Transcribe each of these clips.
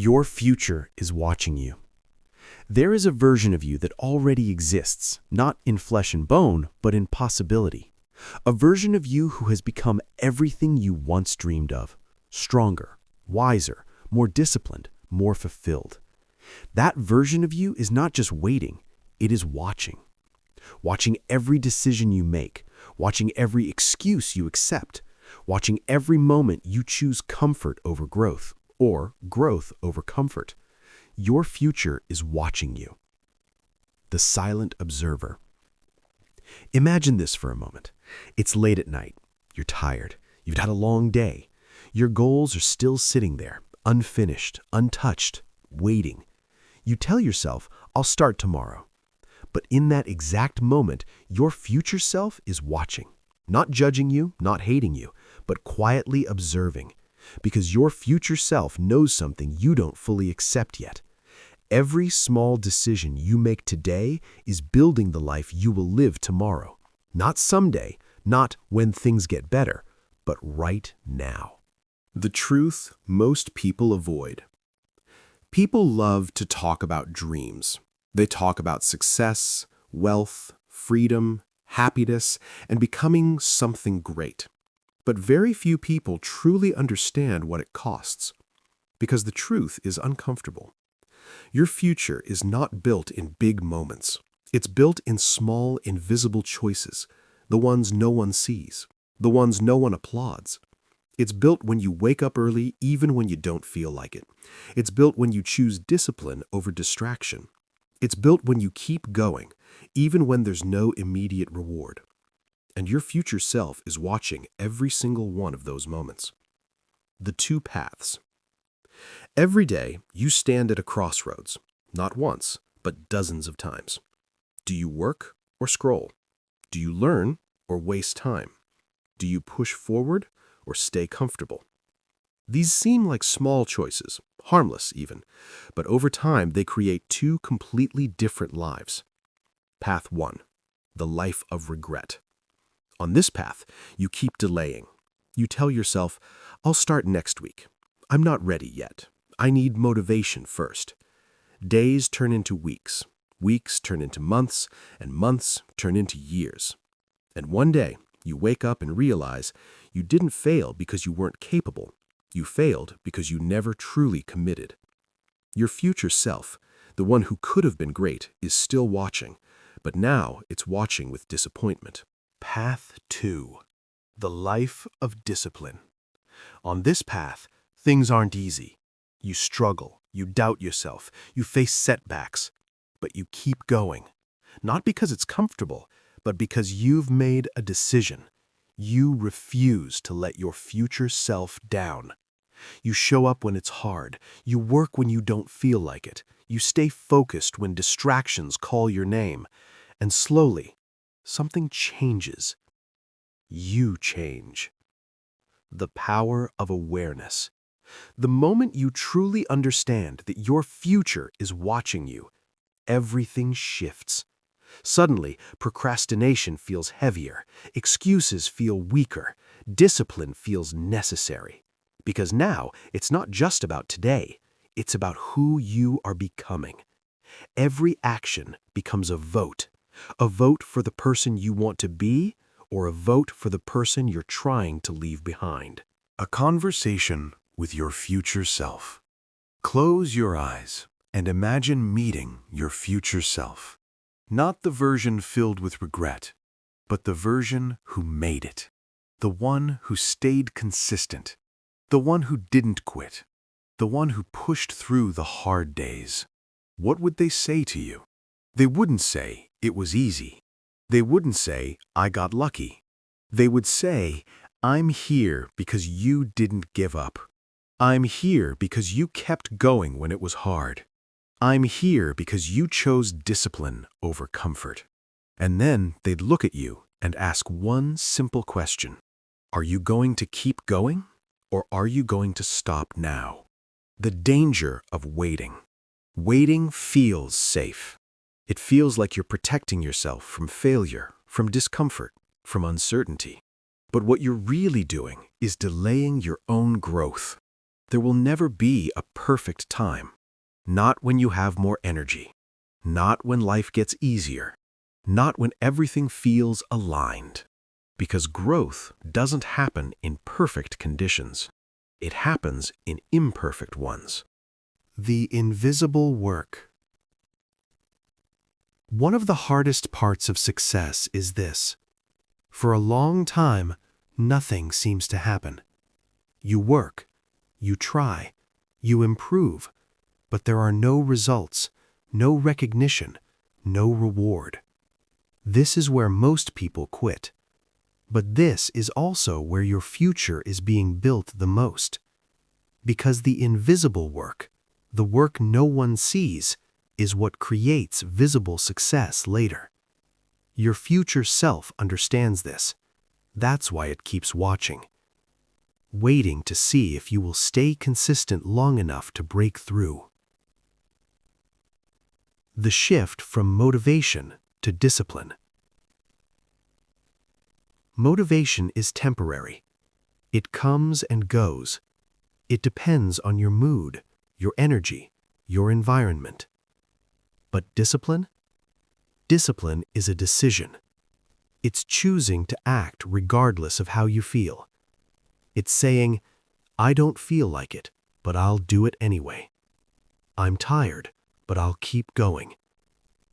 Your future is watching you. There is a version of you that already exists, not in flesh and bone, but in possibility. A version of you who has become everything you once dreamed of. Stronger, wiser, more disciplined, more fulfilled. That version of you is not just waiting, it is watching. Watching every decision you make, watching every excuse you accept, watching every moment you choose comfort over growth, or growth over comfort. Your future is watching you. The silent observer. Imagine this for a moment. It's late at night. You're tired. You've had a long day. Your goals are still sitting there, unfinished, untouched, waiting. You tell yourself, I'll start tomorrow. But in that exact moment, your future self is watching. Not judging you, not hating you, but quietly observing. Because your future self knows something you don't fully accept yet. Every small decision you make today is building the life you will live tomorrow. Not someday, not when things get better, but right now. The truth most people avoid. People love to talk about dreams. They talk about success, wealth, freedom, happiness, and becoming something great. But very few people truly understand what it costs. Because the truth is uncomfortable. Your future is not built in big moments. It's built in small, invisible choices, the ones no one sees, the ones no one applauds. It's built when you wake up early even when you don't feel like it. It's built when you choose discipline over distraction. It's built when you keep going, even when there's no immediate reward. And your future self is watching every single one of those moments. The two paths. Every day, you stand at a crossroads, not once, but dozens of times. Do you work or scroll? Do you learn or waste time? Do you push forward or stay comfortable? These seem like small choices, harmless even, but over time they create two completely different lives. Path 1. The life of regret. On this path, you keep delaying. You tell yourself, I'll start next week. I'm not ready yet. I need motivation first. Days turn into weeks. Weeks turn into months, and months turn into years. And one day, you wake up and realize you didn't fail because you weren't capable. You failed because you never truly committed. Your future self, the one who could have been great, is still watching, but now it's watching with disappointment. Path 2. The life of discipline. On this path, things aren't easy. You struggle, you doubt yourself, you face setbacks, but you keep going. Not because it's comfortable, but because you've made a decision. You refuse to let your future self down. You show up when it's hard. You work when you don't feel like it. You stay focused when distractions call your name. And slowly, something changes. You change. The power of awareness. The moment you truly understand that your future is watching you, everything shifts. Suddenly, procrastination feels heavier, excuses feel weaker, discipline feels necessary. Because now, it's not just about today, it's about who you are becoming. Every action becomes a vote for the person you want to be, or a vote for the person you're trying to leave behind. A conversation with your future self. Close your eyes and imagine meeting your future self. Not the version filled with regret, but the version who made it. The one who stayed consistent. The one who didn't quit. The one who pushed through the hard days. What would they say to you? They wouldn't say, it was easy. They wouldn't say, I got lucky. They would say, I'm here because you didn't give up. I'm here because you kept going when it was hard. I'm here because you chose discipline over comfort. And then they'd look at you and ask one simple question. Are you going to keep going, or are you going to stop now? The danger of waiting. Waiting feels safe. It feels like you're protecting yourself from failure, from discomfort, from uncertainty. But what you're really doing is delaying your own growth. There will never be a perfect time. Not when you have more energy. Not when life gets easier. Not when everything feels aligned. Because growth doesn't happen in perfect conditions. It happens in imperfect ones. The invisible work. One of the hardest parts of success is this. For a long time, nothing seems to happen. You work, you try, you improve, but there are no results, no recognition, no reward. This is where most people quit. But this is also where your future is being built the most. Because the invisible work, the work no one sees, is what creates visible success later. Your future self understands this. That's why it keeps watching. Waiting to see if you will stay consistent long enough to break through. The shift from motivation to discipline. Motivation is temporary. It comes and goes. It depends on your mood, your energy, your environment. But discipline? Discipline is a decision. It's choosing to act regardless of how you feel. It's saying, I don't feel like it, but I'll do it anyway. I'm tired, but I'll keep going.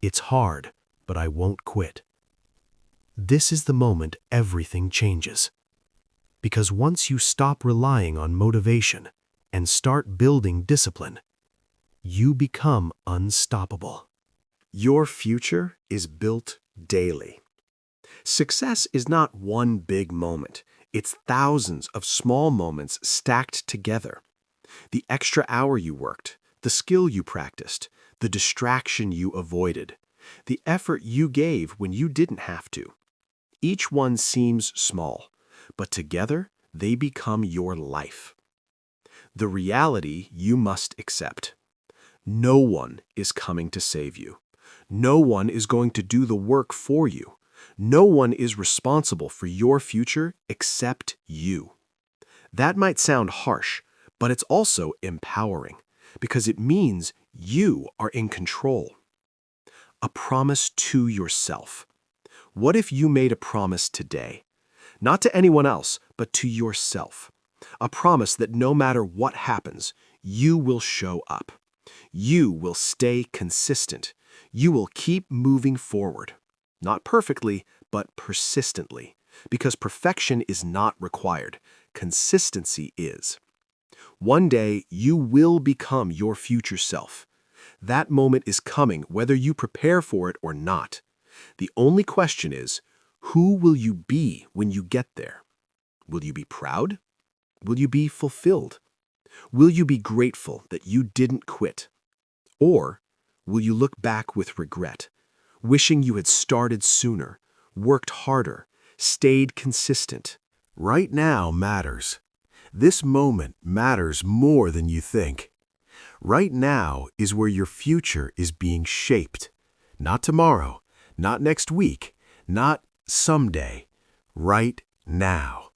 It's hard, but I won't quit. This is the moment everything changes. Because once you stop relying on motivation and start building discipline, you become unstoppable. Your future is built daily. Success is not one big moment. It's thousands of small moments stacked together. The extra hour you worked, the skill you practiced, the distraction you avoided, the effort you gave when you didn't have to. Each one seems small, but together they become your life. The reality you must accept. No one is coming to save you. No one is going to do the work for you. No one is responsible for your future except you. That might sound harsh, but it's also empowering because it means you are in control. A promise to yourself. What if you made a promise today? Not to anyone else, but to yourself. A promise that no matter what happens, you will show up. You will stay consistent. You will keep moving forward. Not perfectly, but persistently. Because perfection is not required. Consistency is. One day, you will become your future self. That moment is coming whether you prepare for it or not. The only question is, who will you be when you get there? Will you be proud? Will you be fulfilled? Will you be grateful that you didn't quit? Or will you look back with regret, wishing you had started sooner, worked harder, stayed consistent? Right now matters. This moment matters more than you think. Right now is where your future is being shaped. Not tomorrow, not next week, not someday. Right now.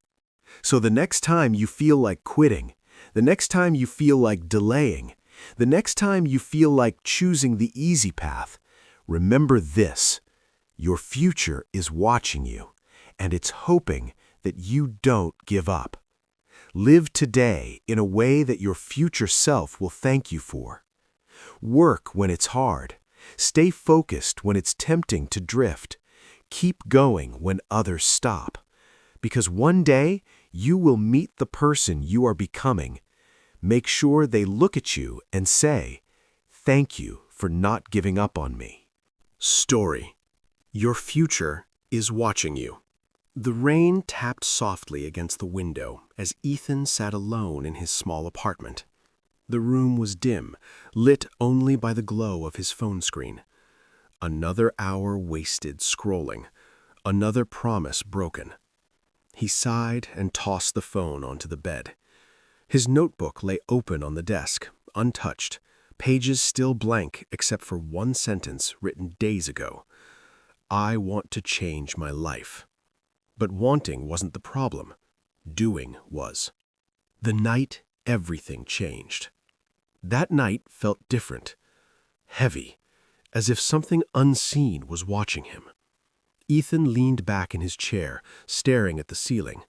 So the next time you feel like quitting, the next time you feel like delaying, the next time you feel like choosing the easy path, remember this. Your future is watching you, and it's hoping that you don't give up. Live today in a way that your future self will thank you for. Work when it's hard. Stay focused when it's tempting to drift. Keep going when others stop. Because one day, you will meet the person you are becoming. Make sure they look at you and say, "Thank you for not giving up on me." Story. Your future is watching you. The rain tapped softly against the window as Ethan sat alone in his small apartment. The room was dim, lit only by the glow of his phone screen. Another hour wasted scrolling, another promise broken. He sighed and tossed the phone onto the bed. His notebook lay open on the desk, untouched, pages still blank except for one sentence written days ago. I want to change my life. But wanting wasn't the problem. Doing was. The night everything changed. That night felt different, heavy, as if something unseen was watching him. Ethan leaned back in his chair, staring at the ceiling.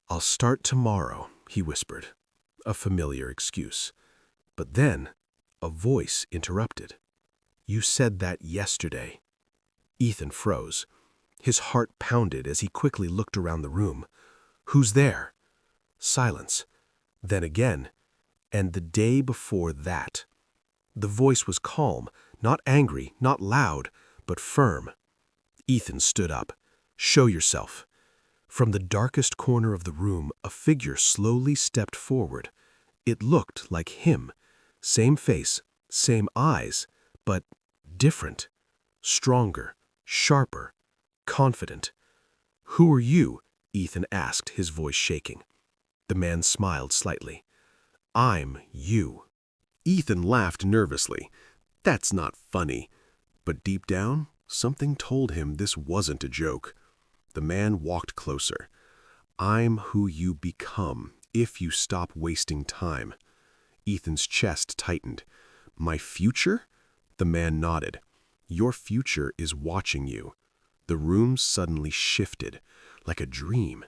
"I'll start tomorrow," he whispered, a familiar excuse. But then, a voice interrupted. "You said that yesterday." Ethan froze. His heart pounded as he quickly looked around the room. "Who's there?" Silence. Then again. And the day before that. The voice was calm, not angry, not loud, but firm. Ethan stood up. "Show yourself." From the darkest corner of the room, a figure slowly stepped forward. It looked like him. Same face, same eyes, but different. Stronger, sharper, confident. "Who are you?" Ethan asked, his voice shaking. The man smiled slightly. "I'm you." Ethan laughed nervously. "That's not funny." But deep down, something told him this wasn't a joke. The man walked closer. "I'm who you become if you stop wasting time." Ethan's chest tightened. "My future?" The man nodded. "Your future is watching you." The room suddenly shifted, like a dream.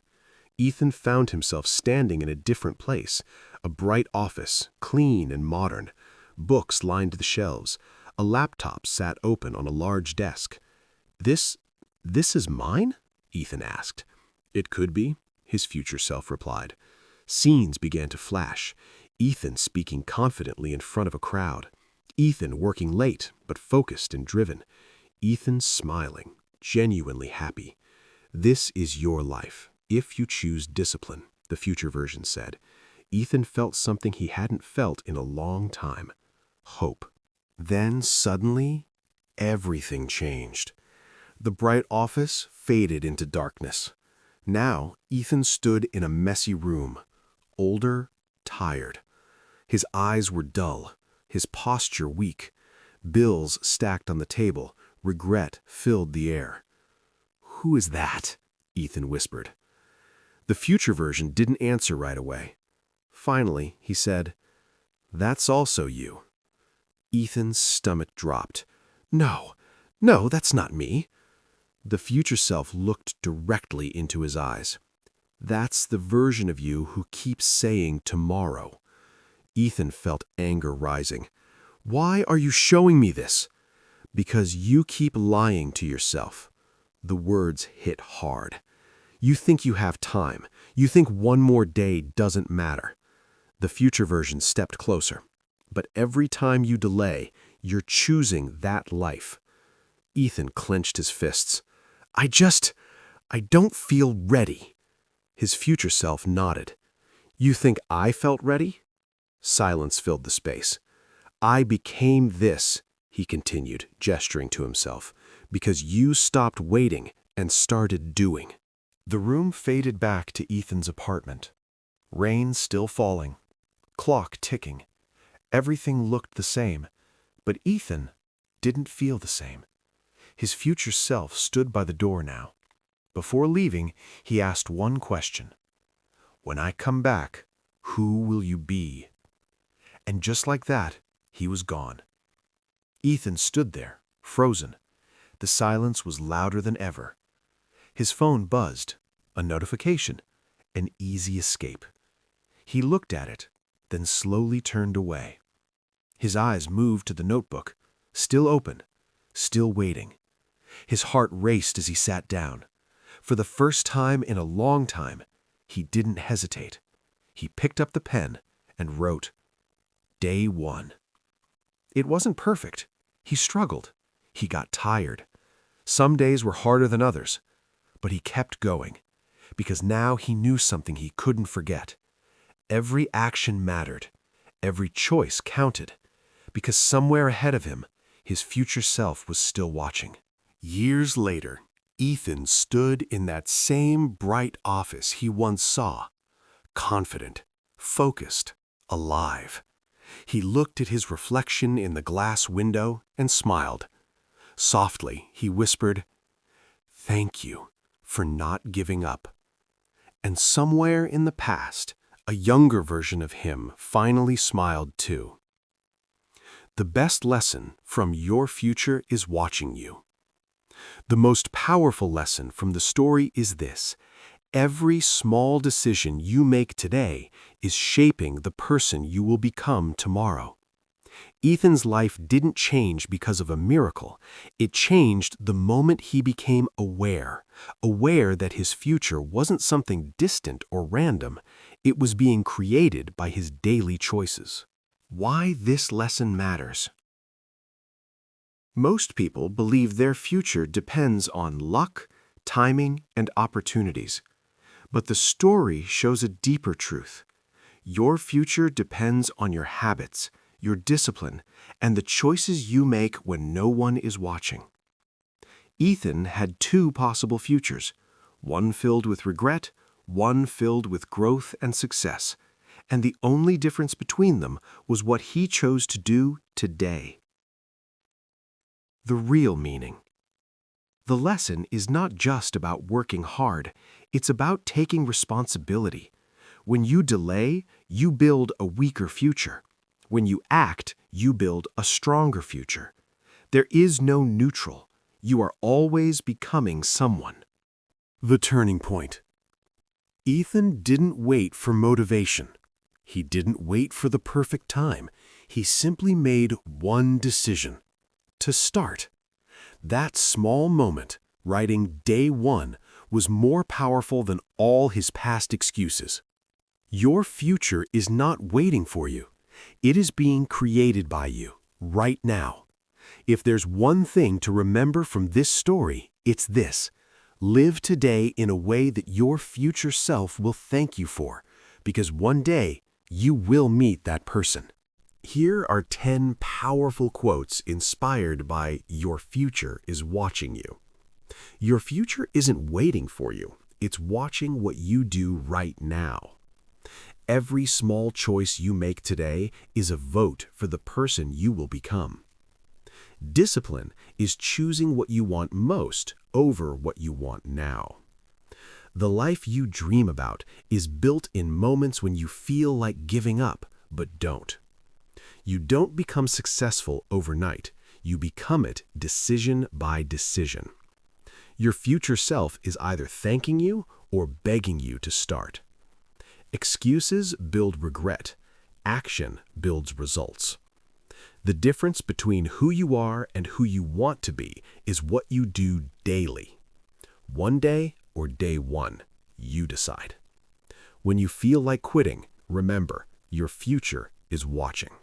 Ethan found himself standing in a different place, a bright office, clean and modern. Books lined the shelves. A laptop sat open on a large desk. This is mine?" Ethan asked. "It could be," his future self replied. Scenes began to flash. Ethan speaking confidently in front of a crowd. Ethan working late, but focused and driven. Ethan smiling, genuinely happy. "This is your life, if you choose discipline," the future version said. Ethan felt something he hadn't felt in a long time. Hope. Then suddenly, everything changed. The bright office faded into darkness. Now, Ethan stood in a messy room, older, tired. His eyes were dull, his posture weak. Bills stacked on the table, regret filled the air. "Who is that?" Ethan whispered. The future version didn't answer right away. Finally, he said, "That's also you." Ethan's stomach dropped. No, that's not me." The future self looked directly into his eyes. "That's the version of you who keeps saying tomorrow." Ethan felt anger rising. "Why are you showing me this?" "Because you keep lying to yourself." The words hit hard. "You think you have time. You think one more day doesn't matter." The future version stepped closer. "But every time you delay, you're choosing that life." Ethan clenched his fists. I don't feel ready." His future self nodded. "You think I felt ready?" Silence filled the space. "I became this," he continued, gesturing to himself, "because you stopped waiting and started doing." The room faded back to Ethan's apartment. Rain still falling, clock ticking. Everything looked the same, but Ethan didn't feel the same. His future self stood by the door now. Before leaving, he asked one question. "When I come back, who will you be?" And just like that, he was gone. Ethan stood there, frozen. The silence was louder than ever. His phone buzzed. A notification. An easy escape. He looked at it, then slowly turned away. His eyes moved to the notebook, still open, still waiting. His heart raced as he sat down. For the first time in a long time, he didn't hesitate. He picked up the pen and wrote, Day 1. It wasn't perfect. He struggled. He got tired. Some days were harder than others. But he kept going, because now he knew something he couldn't forget. Every action mattered. Every choice counted, because somewhere ahead of him, his future self was still watching. Years later, Ethan stood in that same bright office he once saw, confident, focused, alive. He looked at his reflection in the glass window and smiled. Softly, he whispered, "Thank you for not giving up." And somewhere in the past, A younger version of him finally smiled too. The best lesson from your future is watching you. The most powerful lesson from the story is this: every small decision you make today is shaping the person you will become tomorrow. Ethan's life didn't change because of a miracle. It changed the moment he became aware that his future wasn't something distant or random. It was being created by his daily choices. Why this lesson matters. Most people believe their future depends on luck, timing, and opportunities. But the story shows a deeper truth. Your future depends on your habits, your discipline, and the choices you make when no one is watching. Ethan had two possible futures, one filled with regret, one filled with growth and success, and the only difference between them was what he chose to do today. The real meaning. The lesson is not just about working hard, it's about taking responsibility. When you delay, you build a weaker future. When you act, you build a stronger future. There is no neutral. You are always becoming someone. The turning point. Ethan didn't wait for motivation. He didn't wait for the perfect time. He simply made one decision: to start. That small moment, writing day one, was more powerful than all his past excuses. Your future is not waiting for you. It is being created by you, right now. If there's one thing to remember from this story, it's this: live today in a way that your future self will thank you for, because one day you will meet that person. Here are 10 powerful quotes inspired by "Your future is watching you." Your future isn't waiting for you. It's watching what you do right now. Every small choice you make today is a vote for the person you will become. Discipline is choosing what you want most over what you want now. The life you dream about is built in moments when you feel like giving up, but don't. You don't become successful overnight. You become it decision by decision. Your future self is either thanking you or begging you to start. Excuses build regret. Action builds results. The difference between who you are and who you want to be is what you do daily. One day or day one, you decide. When you feel like quitting, remember, your future is watching.